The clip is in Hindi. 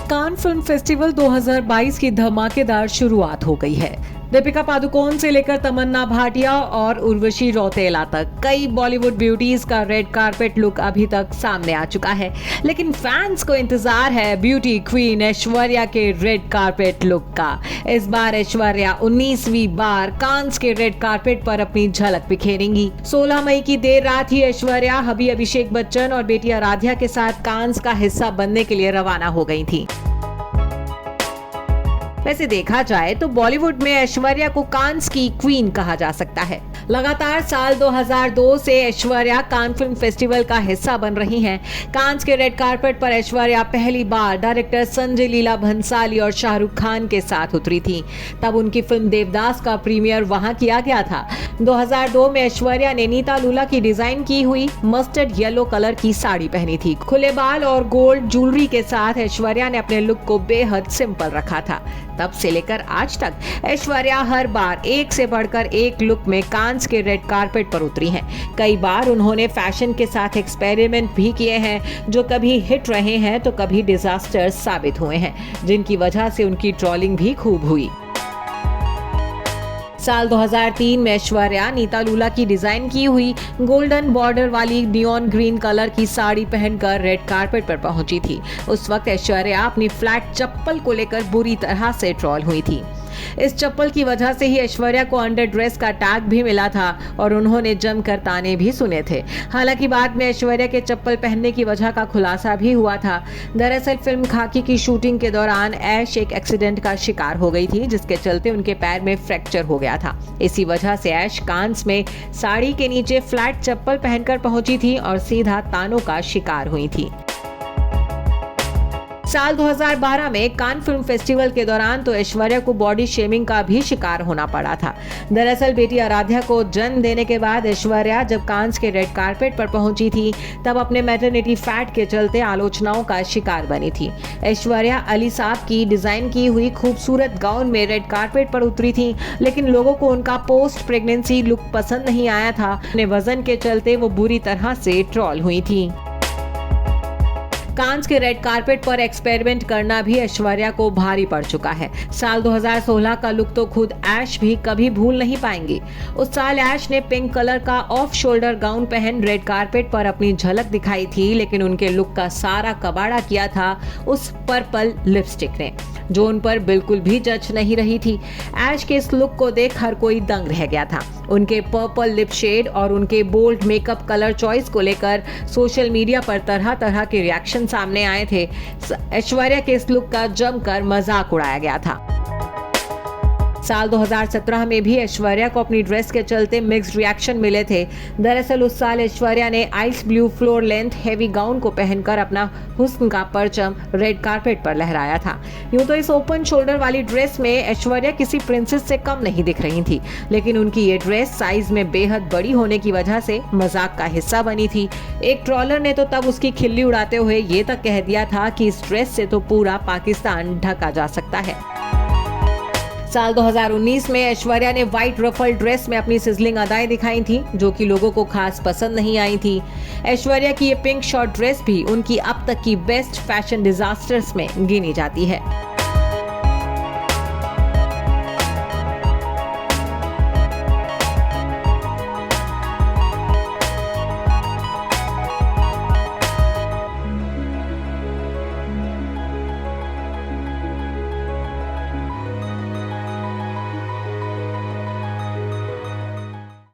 कान फिल्म फेस्टिवल 2022 की धमाकेदार शुरुआत हो गई है। दीपिका पादुकोण से लेकर तमन्ना भाटिया और उर्वशी रौतेला तक कई बॉलीवुड ब्यूटीज का रेड कारपेट लुक अभी तक सामने आ चुका है, लेकिन फैंस को इंतजार है ब्यूटी क्वीन ऐश्वर्या के रेड कारपेट लुक का। इस बार ऐश्वर्या 19वीं बार कांस के रेड कारपेट पर अपनी झलक बिखेरेंगी। 16 मई की देर रात ही ऐश्वर्या हबी अभिषेक बच्चन और बेटी आराध्या के साथ कांस का हिस्सा बनने के लिए रवाना हो गई थी। वैसे देखा जाए तो बॉलीवुड में ऐश्वर्या को कांस की क्वीन कहा जा सकता है। लगातार साल 2002 से ऐश्वर्या कान फिल्म फेस्टिवल का हिस्सा बन रही हैं। कांस के रेड कारपेट पर ऐश्वर्या पहली बार डायरेक्टर संजय लीला भंसाली और शाहरुख खान के साथ उतरी थी। तब उनकी फिल्म देवदास का प्रीमियर वहां किया गया था। 2002 में ऐश्वर्या ने नीता लूला की डिजाइन की हुई मस्टर्ड येलो कलर की साड़ी पहनी थी। खुले बाल और गोल्ड ज्वेलरी के साथ ऐश्वर्या ने अपने लुक को बेहद सिंपल रखा था। तब से लेकर आज तक ऐश्वर्या हर बार एक से बढ़कर एक लुक में कांस के रेड कारपेट पर उतरी हैं। कई बार उन्होंने फैशन के साथ एक्सपेरिमेंट भी किए हैं, जो कभी हिट रहे हैं तो कभी डिजास्टर साबित हुए हैं, जिनकी वजह से उनकी ट्रोलिंग भी खूब हुई। साल 2003 में ऐश्वर्या नीता लूला की डिजाइन की हुई गोल्डन बॉर्डर वाली नियॉन ग्रीन कलर की साड़ी पहनकर रेड कारपेट पर पहुंची थी। उस वक्त ऐश्वर्या अपनी फ्लैट चप्पल को लेकर बुरी तरह से ट्रोल हुई थी। इस चप्पल की वजह से ही ऐश्वर्या को अंडर ड्रेस का टैग भी मिला था और उन्होंने जमकर ताने भी सुने थे। हालांकि बाद में ऐश्वर्या के चप्पल पहनने की वजह का खुलासा भी हुआ था। दरअसल फिल्म खाकी की शूटिंग के दौरान ऐश एक एक्सीडेंट का शिकार हो गई थी, जिसके चलते उनके पैर में फ्रैक्चर हो गया था। इसी वजह से ऐश कांस में साड़ी के नीचे फ्लैट चप्पल पहनकर पहुंची थी और सीधा तानों का शिकार हुई थी। साल 2012 में कान फिल्म फेस्टिवल के दौरान तो ऐश्वर्या को बॉडी शेमिंग का भी शिकार होना पड़ा था। दरअसल बेटी आराध्या को जन्म देने के बाद ऐश्वर्या जब कांस के रेड कारपेट पर पहुंची थी, तब अपने मैटरनिटी फैट के चलते आलोचनाओं का शिकार बनी थी। ऐश्वर्या अली साहब की डिजाइन की हुई खूबसूरत गाउन में रेड कारपेट पर उतरी थी, लेकिन लोगों को उनका पोस्ट प्रेगनेंसी लुक पसंद नहीं आया था। अपने वजन के चलते वो बुरी तरह से ट्रोल हुई थी। कांस के रेड कारपेट पर एक्सपेरिमेंट करना भी ऐश्वर्या को भारी पड़ चुका है। साल 2016 का लुक तो खुद ऐश भी कभी भूल नहीं पाएंगी। उस साल ऐश ने पिंक कलर का ऑफ शोल्डर गाउन पहन रेड कारपेट पर अपनी झलक दिखाई थी, लेकिन उनके लुक का सारा कबाड़ा किया था उस पर्पल लिपस्टिक ने, जो उन पर बिल्कुल भी जच नहीं रही थी। ऐश के इस लुक को देख हर कोई दंग रह गया था। उनके पर्पल लिप शेड और उनके बोल्ड मेकअप कलर चॉइस को लेकर सोशल मीडिया पर तरह तरह के रिएक्शन सामने आए थे। ऐश्वर्या के इस लुक का जमकर मजाक उड़ाया गया था। साल 2017 में भी ऐश्वर्या को अपनी ड्रेस के चलते मिक्स्ड रिएक्शन मिले थे। दरअसल उस साल ऐश्वर्या ने ice blue floor length heavy gown को पहनकर अपना हुस्न का परचम रेड कारपेट पर लहराया था। यूं तो इस ओपन शोल्डर वाली ड्रेस में ऐश्वर्या किसी प्रिंसेस से कम नहीं दिख रही थी, लेकिन उनकी ये ड्रेस साइज में बेहद बड़ी होने की वजह से मजाक का हिस्सा बनी थी। एक ट्रोलर ने तो तब उसकी खिल्ली उड़ाते हुए ये तक कह दिया था कि इस ड्रेस से तो पूरा पाकिस्तान ढका जा सकता है। साल 2019 में ऐश्वर्या ने व्हाइट रफल ड्रेस में अपनी सिजलिंग अदाएं दिखाई थी, जो कि लोगों को खास पसंद नहीं आई थी। ऐश्वर्या की ये पिंक शॉर्ट ड्रेस भी उनकी अब तक की बेस्ट फैशन डिजास्टर्स में गिनी जाती है।